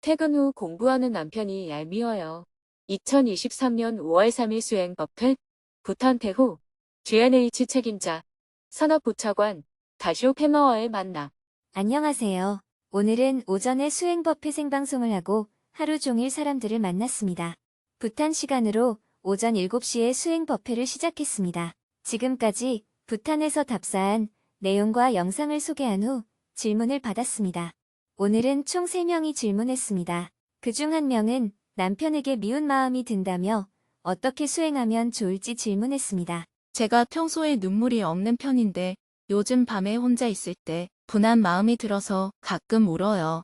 퇴근 후 공부하는 남편이 얄미워요. 2023년 5월 3일 수행 버핏, 부탄 태후, GNH 책임자, 산업부차관, 다쇼 페머와의 만남. 안녕하세요. 오늘은 오전에 수행 버핏 생방송을 하고 하루 종일 사람들을 만났습니다. 부탄 시간으로 오전 7시에 수행 버핏을 시작했습니다. 지금까지 부탄에서 답사한 내용과 영상을 소개한 후 질문을 받았습니다. 오늘은 총 3명이 질문했습니다. 그중 1명은 남편에게 미운 마음이 든다며 어떻게 수행하면 좋을지 질문했습니다. 제가 평소에 눈물이 없는 편인데 요즘 밤에 혼자 있을 때 분한 마음이 들어서 가끔 울어요.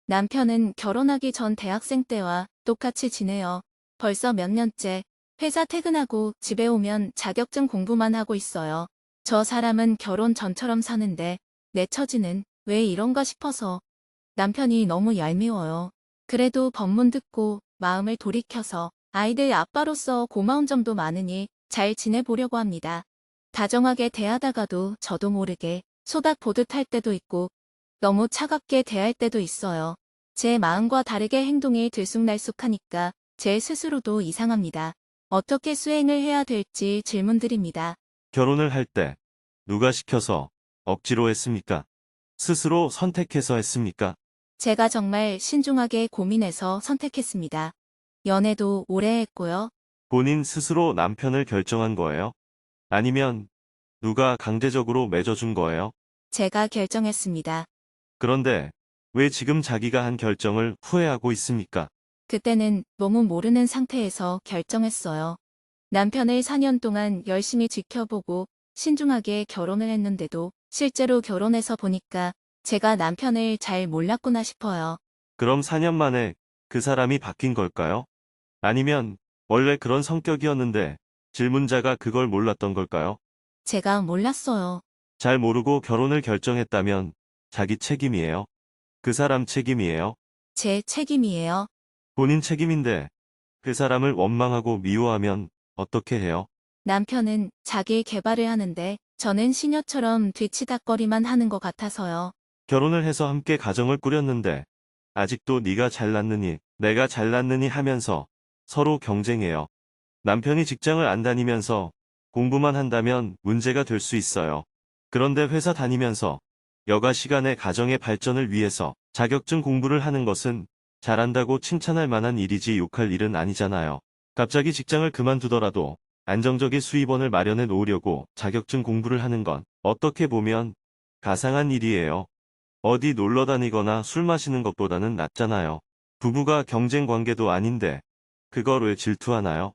남편은 결혼하기 전 대학생 때와 똑같이 지내요. 벌써 몇 년째 회사 퇴근하고 집에 오면 자격증 공부만 하고 있어요. 저 사람은 결혼 전처럼 사는데 내 처지는 왜 이런가 싶어서 남편이 너무 얄미워요. 그래도 법문 듣고 마음을 돌이켜서 아이들 아빠로서 고마운 점도 많으니 잘 지내보려고 합니다. 다정하게 대하다가도 저도 모르게 소닥 보듯 할 때도 있고 너무 차갑게 대할 때도 있어요. 제 마음과 다르게 행동이 들쑥날쑥하니까 제 스스로도 이상합니다. 어떻게 수행을 해야 될지 질문드립니다. 결혼을 할 때 누가 시켜서 억지로 했습니까? 스스로 선택해서 했습니까? 제가 정말 신중하게 고민해서 선택했습니다. 연애도 오래 했고요. 본인 스스로 남편을 결정한 거예요? 아니면 누가 강제적으로 맺어준 거예요? 제가 결정했습니다. 그런데 왜 지금 자기가 한 결정을 후회하고 있습니까? 그때는 너무 모르는 상태에서 결정했어요. 남편을 4년 동안 열심히 지켜보고 신중하게 결혼을 했는데도 실제로 결혼해서 보니까 제가 남편을 잘 몰랐구나 싶어요. 그럼 4년 만에 그 사람이 바뀐 걸까요? 아니면 원래 그런 성격이었는데 질문자가 그걸 몰랐던 걸까요? 제가 몰랐어요. 잘 모르고 결혼을 결정했다면 자기 책임이에요? 그 사람 책임이에요? 제 책임이에요. 본인 책임인데 그 사람을 원망하고 미워하면 어떻게 해요? 남편은 자기 개발을 하는데 저는 시녀처럼 뒤치다꺼리만 하는 것 같아서요. 결혼을 해서 함께 가정을 꾸렸는데 아직도 네가 잘났느니 내가 잘났느니 하면서 서로 경쟁해요. 남편이 직장을 안 다니면서 공부만 한다면 문제가 될 수 있어요. 그런데 회사 다니면서 여가 시간에 가정의 발전을 위해서 자격증 공부를 하는 것은 잘한다고 칭찬할 만한 일이지 욕할 일은 아니잖아요. 갑자기 직장을 그만두더라도 안정적인 수입원을 마련해 놓으려고 자격증 공부를 하는 건 어떻게 보면 가상한 일이에요. 어디 놀러 다니거나 술 마시는 것보다는 낫잖아요. 부부가 경쟁 관계도 아닌데 그걸 왜 질투하나요?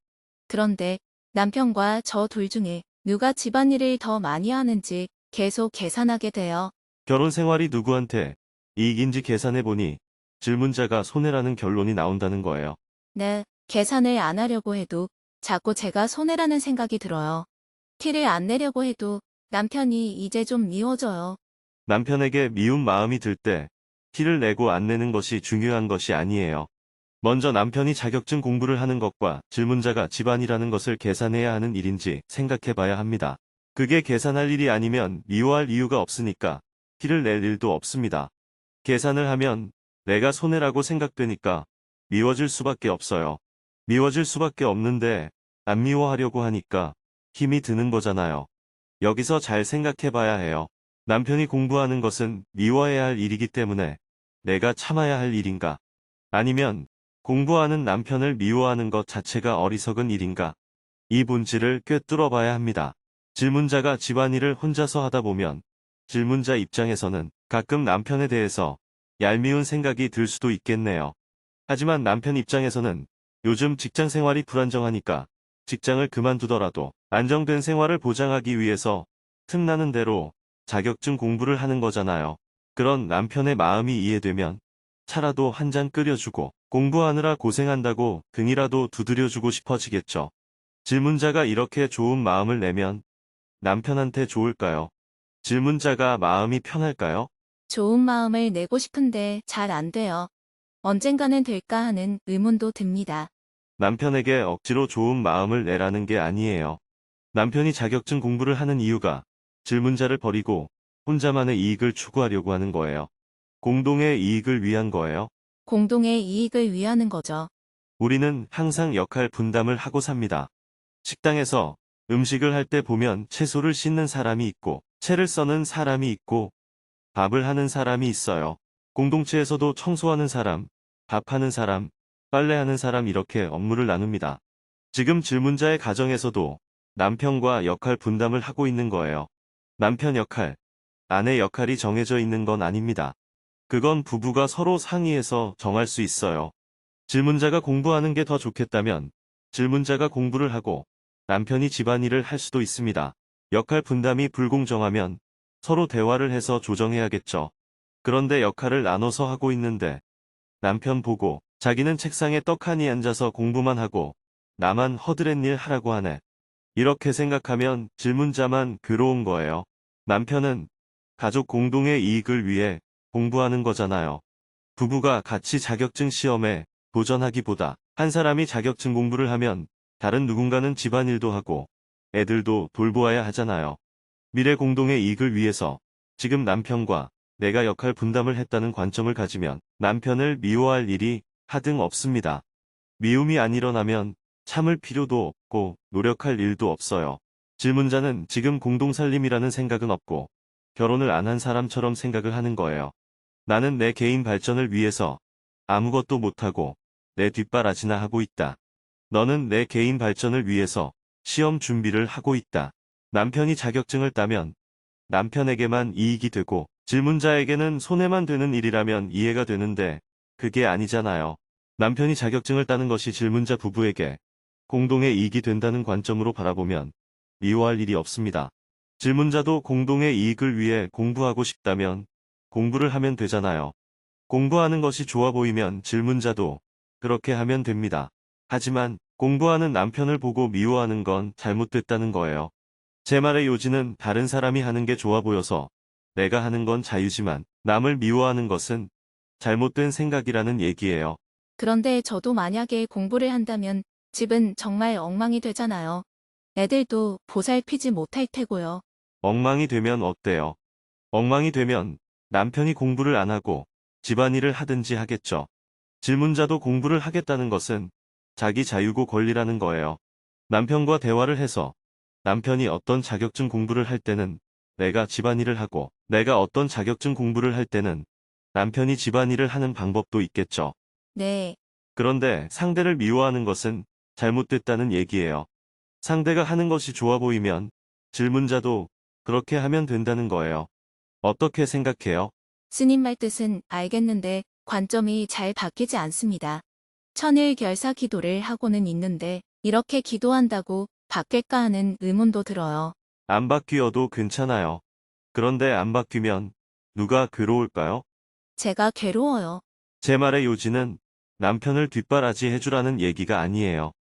그런데 남편과 저 둘 중에 누가 집안일을 더 많이 하는지 계속 계산하게 돼요. 결혼 생활이 누구한테 이익인지 계산해보니 질문자가 손해라는 결론이 나온다는 거예요. 네, 계산을 안 하려고 해도 자꾸 제가 손해라는 생각이 들어요. 티를 안 내려고 해도 남편이 이제 좀 미워져요. 남편에게 미운 마음이 들 때 티를 내고 안 내는 것이 중요한 것이 아니에요. 먼저 남편이 자격증 공부를 하는 것과 질문자가 집안이라는 것을 계산해야 하는 일인지 생각해 봐야 합니다. 그게 계산할 일이 아니면 미워할 이유가 없으니까 티를 낼 일도 없습니다. 계산을 하면 내가 손해라고 생각되니까 미워질 수밖에 없어요. 미워질 수밖에 없는데 안 미워하려고 하니까 힘이 드는 거잖아요. 여기서 잘 생각해 봐야 해요. 남편이 공부하는 것은 미워해야 할 일이기 때문에 내가 참아야 할 일인가? 아니면 공부하는 남편을 미워하는 것 자체가 어리석은 일인가? 이 본질을 꿰뚫어 봐야 합니다. 질문자가 집안일을 혼자서 하다 보면 질문자 입장에서는 가끔 남편에 대해서 얄미운 생각이 들 수도 있겠네요. 하지만 남편 입장에서는 요즘 직장 생활이 불안정하니까 직장을 그만두더라도 안정된 생활을 보장하기 위해서 틈나는 대로 자격증 공부를 하는 거잖아요. 그런 남편의 마음이 이해되면 차라도 한 잔 끓여주고 공부하느라 고생한다고 등이라도 두드려주고 싶어지겠죠. 질문자가 이렇게 좋은 마음을 내면 남편한테 좋을까요? 질문자가 마음이 편할까요? 좋은 마음을 내고 싶은데 잘 안 돼요. 언젠가는 될까 하는 의문도 듭니다. 남편에게 억지로 좋은 마음을 내라는 게 아니에요. 남편이 자격증 공부를 하는 이유가 질문자를 버리고 혼자만의 이익을 추구하려고 하는 거예요. 공동의 이익을 위한 거예요. 공동의 이익을 위하는 거죠. 우리는 항상 역할 분담을 하고 삽니다. 식당에서 음식을 할 때 보면 채소를 씻는 사람이 있고, 채를 써는 사람이 있고, 밥을 하는 사람이 있어요. 공동체에서도 청소하는 사람, 밥하는 사람, 빨래하는 사람 이렇게 업무를 나눕니다. 지금 질문자의 가정에서도 남편과 역할 분담을 하고 있는 거예요. 남편 역할, 아내 역할이 정해져 있는 건 아닙니다. 그건 부부가 서로 상의해서 정할 수 있어요. 질문자가 공부하는 게 더 좋겠다면 질문자가 공부를 하고 남편이 집안일을 할 수도 있습니다. 역할 분담이 불공정하면 서로 대화를 해서 조정해야겠죠. 그런데 역할을 나눠서 하고 있는데 남편 보고 자기는 책상에 떡하니 앉아서 공부만 하고 나만 허드렛일 하라고 하네. 이렇게 생각하면 질문자만 괴로운 거예요. 남편은 가족 공동의 이익을 위해 공부하는 거잖아요. 부부가 같이 자격증 시험에 도전하기보다 한 사람이 자격증 공부를 하면 다른 누군가는 집안일도 하고 애들도 돌보아야 하잖아요. 미래 공동의 이익을 위해서 지금 남편과 내가 역할 분담을 했다는 관점을 가지면 남편을 미워할 일이 하등 없습니다. 미움이 안 일어나면 참을 필요도 없고 노력할 일도 없어요. 질문자는 지금 공동살림이라는 생각은 없고 결혼을 안 한 사람처럼 생각을 하는 거예요. 나는 내 개인 발전을 위해서 아무것도 못하고 내 뒷바라지나 하고 있다. 너는 내 개인 발전을 위해서 시험 준비를 하고 있다. 남편이 자격증을 따면 남편에게만 이익이 되고 질문자에게는 손해만 되는 일이라면 이해가 되는데 그게 아니잖아요. 남편이 자격증을 따는 것이 질문자 부부에게 공동의 이익이 된다는 관점으로 바라보면 미워할 일이 없습니다. 질문자도 공동의 이익을 위해 공부하고 싶다면 공부를 하면 되잖아요. 공부하는 것이 좋아 보이면 질문자도 그렇게 하면 됩니다. 하지만 공부하는 남편을 보고 미워하는 건 잘못됐다는 거예요. 제 말의 요지는 다른 사람이 하는 게 좋아 보여서 내가 하는 건 자유지만 남을 미워하는 것은 잘못된 생각이라는 얘기예요. 그런데 저도 만약에 공부를 한다면 집은 정말 엉망이 되잖아요. 애들도 보살피지 못할 테고요. 엉망이 되면 어때요? 엉망이 되면 남편이 공부를 안 하고 집안일을 하든지 하겠죠. 질문자도 공부를 하겠다는 것은 자기 자유고 권리라는 거예요. 남편과 대화를 해서 남편이 어떤 자격증 공부를 할 때는 내가 집안일을 하고 내가 어떤 자격증 공부를 할 때는 남편이 집안일을 하는 방법도 있겠죠. 네, 그런데 상대를 미워하는 것은 잘못됐다는 얘기예요. 상대가 하는 것이 좋아 보이면 질문자도 그렇게 하면 된다는 거예요. 어떻게 생각해요? 스님 말 뜻은 알겠는데 관점이 잘 바뀌지 않습니다. 천일결사 기도를 하고는 있는데 이렇게 기도한다고 바뀔까 하는 의문도 들어요. 안 바뀌어도 괜찮아요. 그런데 안 바뀌면 누가 괴로울까요? 제가 괴로워요. 제 말의 요지는 남편을 뒷바라지 해주라는 얘기가 아니에요.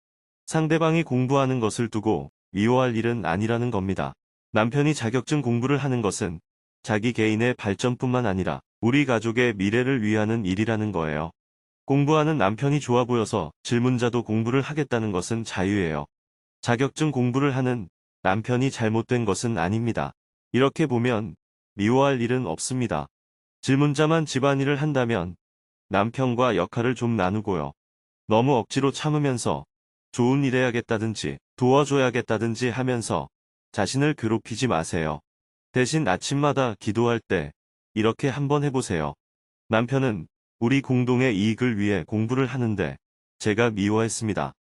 상대방이 공부하는 것을 두고 미워할 일은 아니라는 겁니다. 남편이 자격증 공부를 하는 것은 자기 개인의 발전뿐만 아니라 우리 가족의 미래를 위하는 일이라는 거예요. 공부하는 남편이 좋아 보여서 질문자도 공부를 하겠다는 것은 자유예요. 자격증 공부를 하는 남편이 잘못된 것은 아닙니다. 이렇게 보면 미워할 일은 없습니다. 질문자만 집안일을 한다면 남편과 역할을 좀 나누고요. 너무 억지로 참으면서 좋은 일 해야겠다든지 도와줘야겠다든지 하면서 자신을 괴롭히지 마세요. 대신 아침마다 기도할 때 이렇게 한번 해보세요. 남편은 우리 공동의 이익을 위해 공부를 하는데 제가 미워했습니다.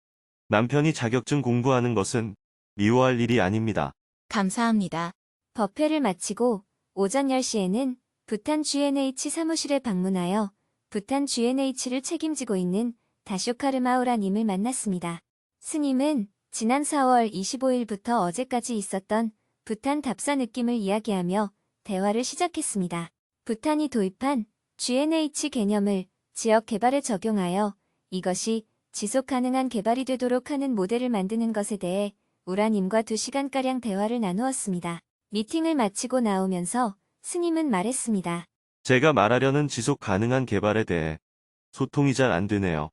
남편이 자격증 공부하는 것은 미워할 일이 아닙니다. 감사합니다. 법회를 마치고 오전 10시에는 부탄 GNH 사무실에 방문하여 부탄 GNH를 책임지고 있는 다쇼카르마우라님을 만났습니다. 스님은 지난 4월 25일부터 어제까지 있었던 부탄 답사 느낌을 이야기하며 대화를 시작했습니다. 부탄이 도입한 GNH 개념을 지역 개발에 적용하여 이것이 지속 가능한 개발이 되도록 하는 모델을 만드는 것에 대해 우라님과 2시간가량 대화를 나누었습니다. 미팅을 마치고 나오면서 스님은 말했습니다. 제가 말하려는 지속 가능한 개발에 대해 소통이 잘 안 되네요.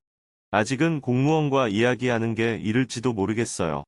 아직은 공무원과 이야기하는 게 이를지도 모르겠어요.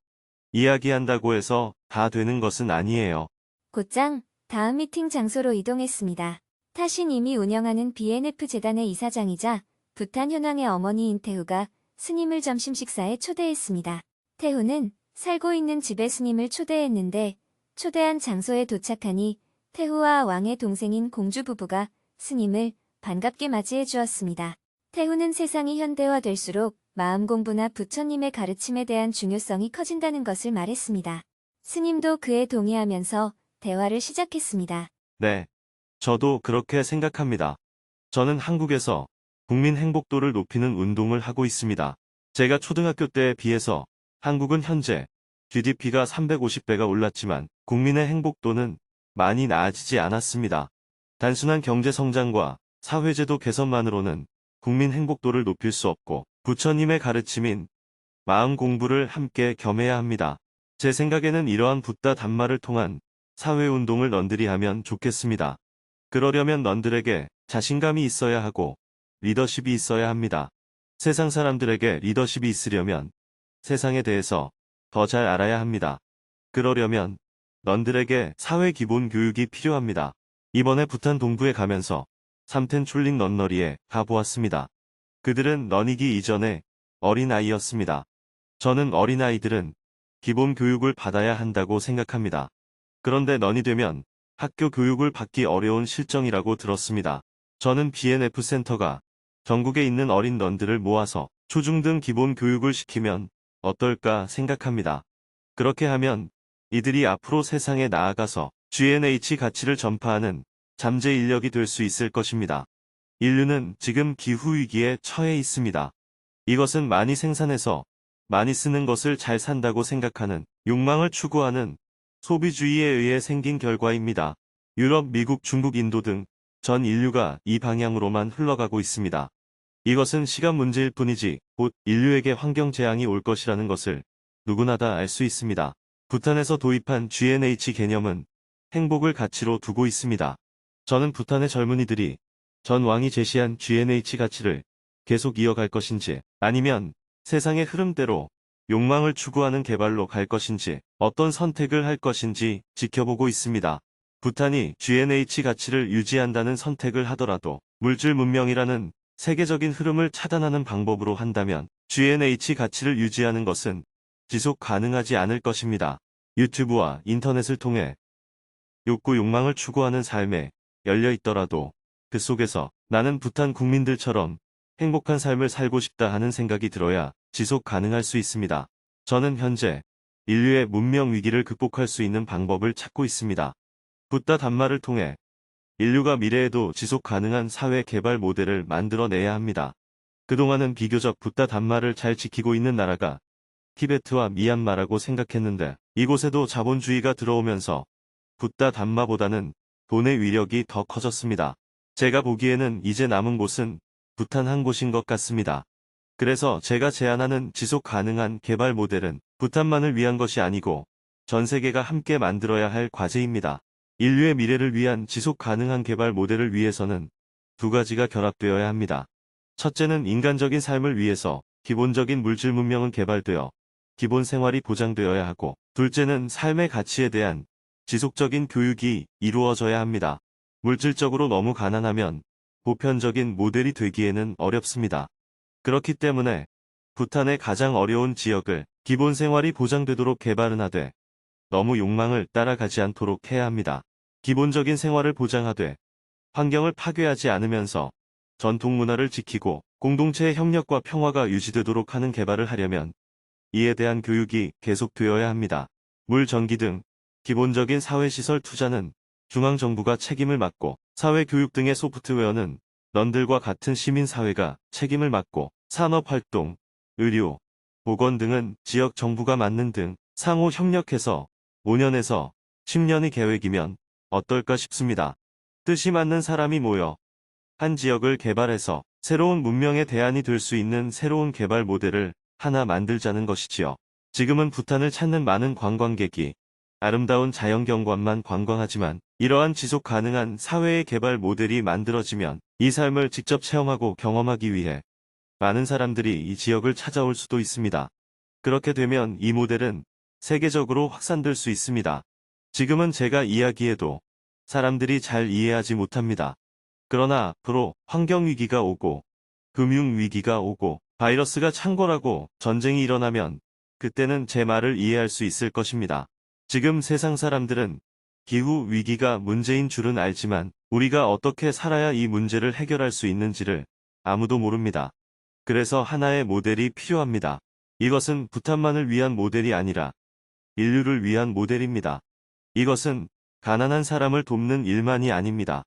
이야기한다고 해서 다 되는 것은 아니에요. 곧장 다음 미팅 장소로 이동했습니다. 타신님이 운영하는 BNF 재단의 이사장이자 부탄 현왕의 어머니인 태후가 스님을 점심 식사에 초대했습니다. 태후는 살고 있는 집에 스님을 초대했는데 초대한 장소에 도착하니 태후와 왕의 동생인 공주 부부가 스님을 반갑게 맞이해 주었습니다. 태후는 세상이 현대화될수록 마음 공부나 부처님의 가르침에 대한 중요성이 커진다는 것을 말했습니다. 스님도 그에 동의하면서 대화를 시작했습니다. 네. 저도 그렇게 생각합니다. 저는 한국에서 국민 행복도를 높이는 운동을 하고 있습니다. 제가 초등학교 때에 비해서 한국은 현재 GDP가 350배가 올랐지만 국민의 행복도는 많이 나아지지 않았습니다. 단순한 경제 성장과 사회제도 개선만으로는 국민 행복도를 높일 수 없고 부처님의 가르침인 마음 공부를 함께 겸해야 합니다. 제 생각에는 이러한 붓다 단마를 통한 사회운동을 넌들이 하면 좋겠습니다. 그러려면 넌들에게 자신감이 있어야 하고 리더십이 있어야 합니다. 세상 사람들에게 리더십이 있으려면 세상에 대해서 더 잘 알아야 합니다. 그러려면 넌들에게 사회 기본 교육이 필요합니다. 이번에 부탄 동부에 가면서 삼텐 촐링 넌너리에 가보았습니다. 그들은 넌이기 이전에 어린아이였습니다. 저는 어린아이들은 기본 교육을 받아야 한다고 생각합니다. 그런데 넌이 되면 학교 교육을 받기 어려운 실정이라고 들었습니다. 저는 BNF 센터가 전국에 있는 어린 넌들을 모아서 초중등 기본 교육을 시키면 어떨까 생각합니다. 그렇게 하면 이들이 앞으로 세상에 나아가서 GNH 가치를 전파하는 잠재 인력이 될 수 있을 것입니다. 인류는 지금 기후위기에 처해 있습니다. 이것은 많이 생산해서 많이 쓰는 것을 잘 산다고 생각하는 욕망을 추구하는 소비주의에 의해 생긴 결과입니다. 유럽, 미국, 중국, 인도 등 전 인류가 이 방향으로만 흘러가고 있습니다. 이것은 시간 문제일 뿐이지 곧 인류에게 환경 재앙이 올 것이라는 것을 누구나 다 알 수 있습니다. 부탄에서 도입한 GNH 개념은 행복을 가치로 두고 있습니다. 저는 부탄의 젊은이들이 전 왕이 제시한 GNH 가치를 계속 이어갈 것인지 아니면 세상의 흐름대로 욕망을 추구하는 개발로 갈 것인지 어떤 선택을 할 것인지 지켜보고 있습니다. 부탄이 GNH 가치를 유지한다는 선택을 하더라도 물질 문명이라는 세계적인 흐름을 차단하는 방법으로 한다면 GNH 가치를 유지하는 것은 지속 가능하지 않을 것입니다. 유튜브와 인터넷을 통해 욕망을 추구하는 삶에 열려 있더라도 그 속에서 나는 부탄 국민들처럼 행복한 삶을 살고 싶다 하는 생각이 들어야 지속 가능할 수 있습니다. 저는 현재 인류의 문명 위기를 극복할 수 있는 방법을 찾고 있습니다. 붓다 단마를 통해 인류가 미래에도 지속 가능한 사회 개발 모델을 만들어내야 합니다. 그동안은 비교적 붓다 단마를 잘 지키고 있는 나라가 티베트와 미얀마라고 생각했는데 이곳에도 자본주의가 들어오면서 붓다 단마보다는 돈의 위력이 더 커졌습니다. 제가 보기에는 이제 남은 곳은 부탄 한 곳인 것 같습니다. 그래서 제가 제안하는 지속 가능한 개발 모델은 부탄만을 위한 것이 아니고 전 세계가 함께 만들어야 할 과제입니다. 인류의 미래를 위한 지속 가능한 개발 모델을 위해서는 두 가지가 결합되어야 합니다. 첫째는 인간적인 삶을 위해서 기본적인 물질 문명은 개발되어 기본 생활이 보장되어야 하고 둘째는 삶의 가치에 대한 지속적인 교육이 이루어져야 합니다. 물질적으로 너무 가난하면 보편적인 모델이 되기에는 어렵습니다. 그렇기 때문에 부탄의 가장 어려운 지역을 기본 생활이 보장되도록 개발은 하되 너무 욕망을 따라가지 않도록 해야 합니다. 기본적인 생활을 보장하되 환경을 파괴하지 않으면서 전통 문화를 지키고 공동체의 협력과 평화가 유지되도록 하는 개발을 하려면 이에 대한 교육이 계속되어야 합니다. 물, 전기 등 기본적인 사회시설 투자는 중앙정부가 책임을 맡고 사회교육 등의 소프트웨어는 넌들과 같은 시민사회가 책임을 맡고 산업활동, 의료, 보건 등은 지역 정부가 맡는 등 상호 협력해서 5년에서 10년의 계획이면 어떨까 싶습니다. 뜻이 맞는 사람이 모여 한 지역을 개발해서 새로운 문명의 대안이 될 수 있는 새로운 개발 모델을 하나 만들자는 것이지요. 지금은 부탄을 찾는 많은 관광객이 아름다운 자연경관만 관광하지만 이러한 지속 가능한 사회의 개발 모델이 만들어지면 이 삶을 직접 체험하고 경험하기 위해 많은 사람들이 이 지역을 찾아올 수도 있습니다. 그렇게 되면 이 모델은 세계적으로 확산될 수 있습니다. 지금은 제가 이야기해도 사람들이 잘 이해하지 못합니다. 그러나 앞으로 환경위기가 오고 금융위기가 오고 바이러스가 창궐하고 전쟁이 일어나면 그때는 제 말을 이해할 수 있을 것입니다. 지금 세상 사람들은 기후 위기가 문제인 줄은 알지만 우리가 어떻게 살아야 이 문제를 해결할 수 있는지를 아무도 모릅니다. 그래서 하나의 모델이 필요합니다. 이것은 부탄만을 위한 모델이 아니라 인류를 위한 모델입니다. 이것은 가난한 사람을 돕는 일만이 아닙니다.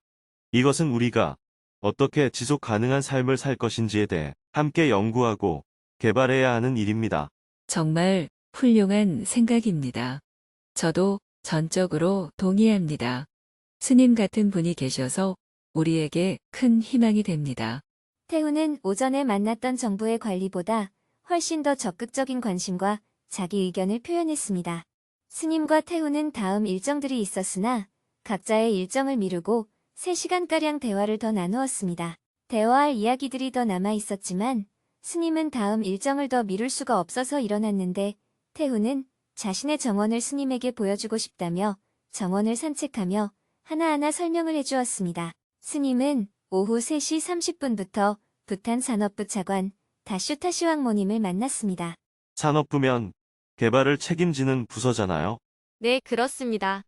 이것은 우리가 어떻게 지속 가능한 삶을 살 것인지에 대해 함께 연구하고 개발해야 하는 일입니다. 정말 훌륭한 생각입니다. 저도 전적으로 동의합니다. 스님 같은 분이 계셔서 우리에게 큰 희망이 됩니다. 태우는 오전에 만났던 정부의 관리보다 훨씬 더 적극적인 관심과 자기 의견을 표현했습니다. 스님과 태우는 다음 일정들이 있었으나 각자의 일정을 미루고 3시간가량 대화를 더 나누었습니다. 대화할 이야기들이 더 남아 있었지만 스님은 다음 일정을 더 미룰 수가 없어서 일어났는데 태우는 자신의 정원을 스님에게 보여주고 싶다며 정원을 산책하며 하나하나 설명을 해주었습니다. 스님은 오후 3시 30분부터 부탄 산업부 차관 다슈타 시황모님을 만났습니다. 산업부면 개발을 책임지는 부서잖아요. 네, 그렇습니다.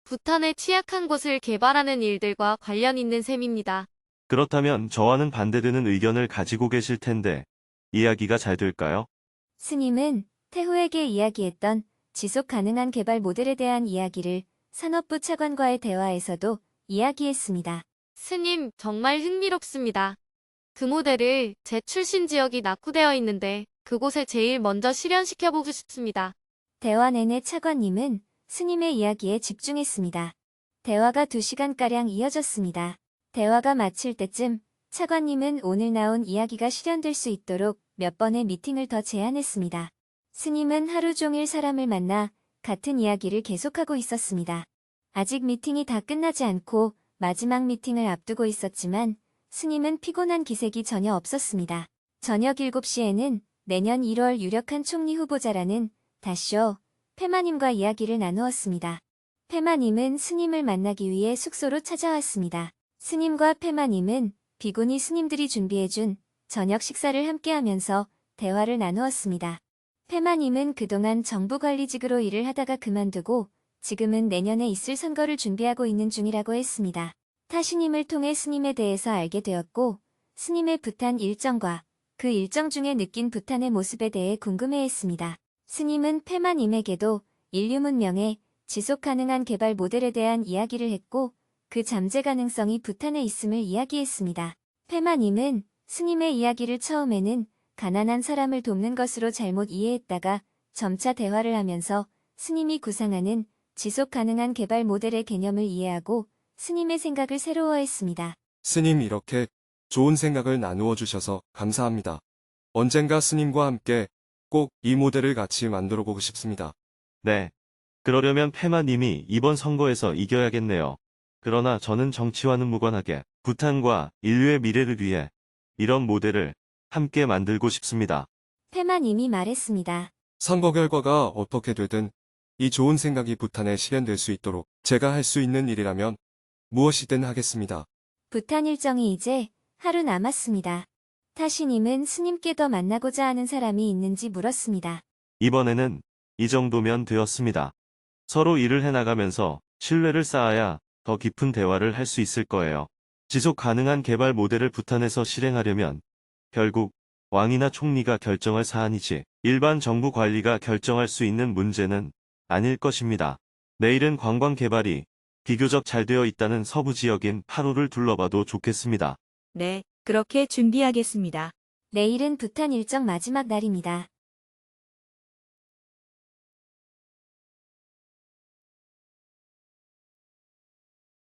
부탄의 취약한 곳을 개발하는 일들과 관련 있는 셈입니다. 그렇다면 저와는 반대되는 의견을 가지고 계실 텐데 이야기가 잘 될까요? 스님은 태후에게 이야기했던 지속 가능한 개발 모델에 대한 이야기를 산업부 차관과의 대화에서도 이야기했습니다. 스님, 정말 흥미롭습니다. 그 모델을 제 출신 지역이 낙후되어 있는데 그곳에 제일 먼저 실현시켜보고 싶습니다. 대화 내내 차관님은 스님의 이야기에 집중했습니다. 대화가 2시간가량 이어졌습니다. 대화가 마칠 때쯤 차관님은 오늘 나온 이야기가 실현될 수 있도록 몇 번의 미팅을 더 제안했습니다. 스님은 하루 종일 사람을 만나 같은 이야기를 계속하고 있었습니다. 아직 미팅이 다 끝나지 않고 마지막 미팅을 앞두고 있었지만 스님은 피곤한 기색이 전혀 없었습니다. 저녁 7시에는 내년 1월 유력한 총리 후보자라는 다쇼 페마님과 이야기를 나누었습니다. 페마님은 스님을 만나기 위해 숙소로 찾아왔습니다. 스님과 페마님은 비구니 스님들이 준비해준 저녁 식사를 함께하면서 대화를 나누었습니다. 페마님은 그동안 정부관리직으로 일을 하다가 그만두고 지금은 내년에 있을 선거를 준비하고 있는 중이라고 했습니다. 타시님을 통해 스님에 대해서 알게 되었고 스님의 부탄 일정과 그 일정 중에 느낀 부탄의 모습에 대해 궁금해했습니다. 스님은 페마님에게도 인류 문명의 지속 가능한 개발 모델에 대한 이야기를 했고 그 잠재 가능성이 부탄에 있음을 이야기했습니다. 페마님은 스님의 이야기를 처음에는 가난한 사람을 돕는 것으로 잘못 이해했다가 점차 대화를 하면서 스님이 구상하는 지속 가능한 개발 모델의 개념을 이해하고 스님의 생각을 새로워했습니다. 스님 이렇게 좋은 생각을 나누어 주셔서 감사합니다. 언젠가 스님과 함께 꼭 이 모델을 같이 만들어 보고 싶습니다. 네. 그러려면 페마님이 이번 선거에서 이겨야겠네요. 그러나 저는 정치와는 무관하게 부탄과 인류의 미래를 위해 이런 모델을 함께 만들고 싶습니다. 페마님이 말했습니다. 선거 결과가 어떻게 되든 이 좋은 생각이 부탄에 실현될 수 있도록 제가 할 수 있는 일이라면 무엇이든 하겠습니다. 부탄 일정이 이제 하루 남았습니다. 타시님은 스님께 더 만나고자 하는 사람이 있는지 물었습니다. 이번에는 이 정도면 되었습니다. 서로 일을 해나가면서 신뢰를 쌓아야 더 깊은 대화를 할 수 있을 거예요. 지속 가능한 개발 모델을 부탄에서 실행하려면 결국 왕이나 총리가 결정할 사안이지 일반 정부 관리가 결정할 수 있는 문제는 아닐 것입니다. 내일은 관광 개발이 비교적 잘 되어 있다는 서부 지역인 파루를 둘러봐도 좋겠습니다. 네, 그렇게 준비하겠습니다. 내일은 부탄 일정 마지막 날입니다.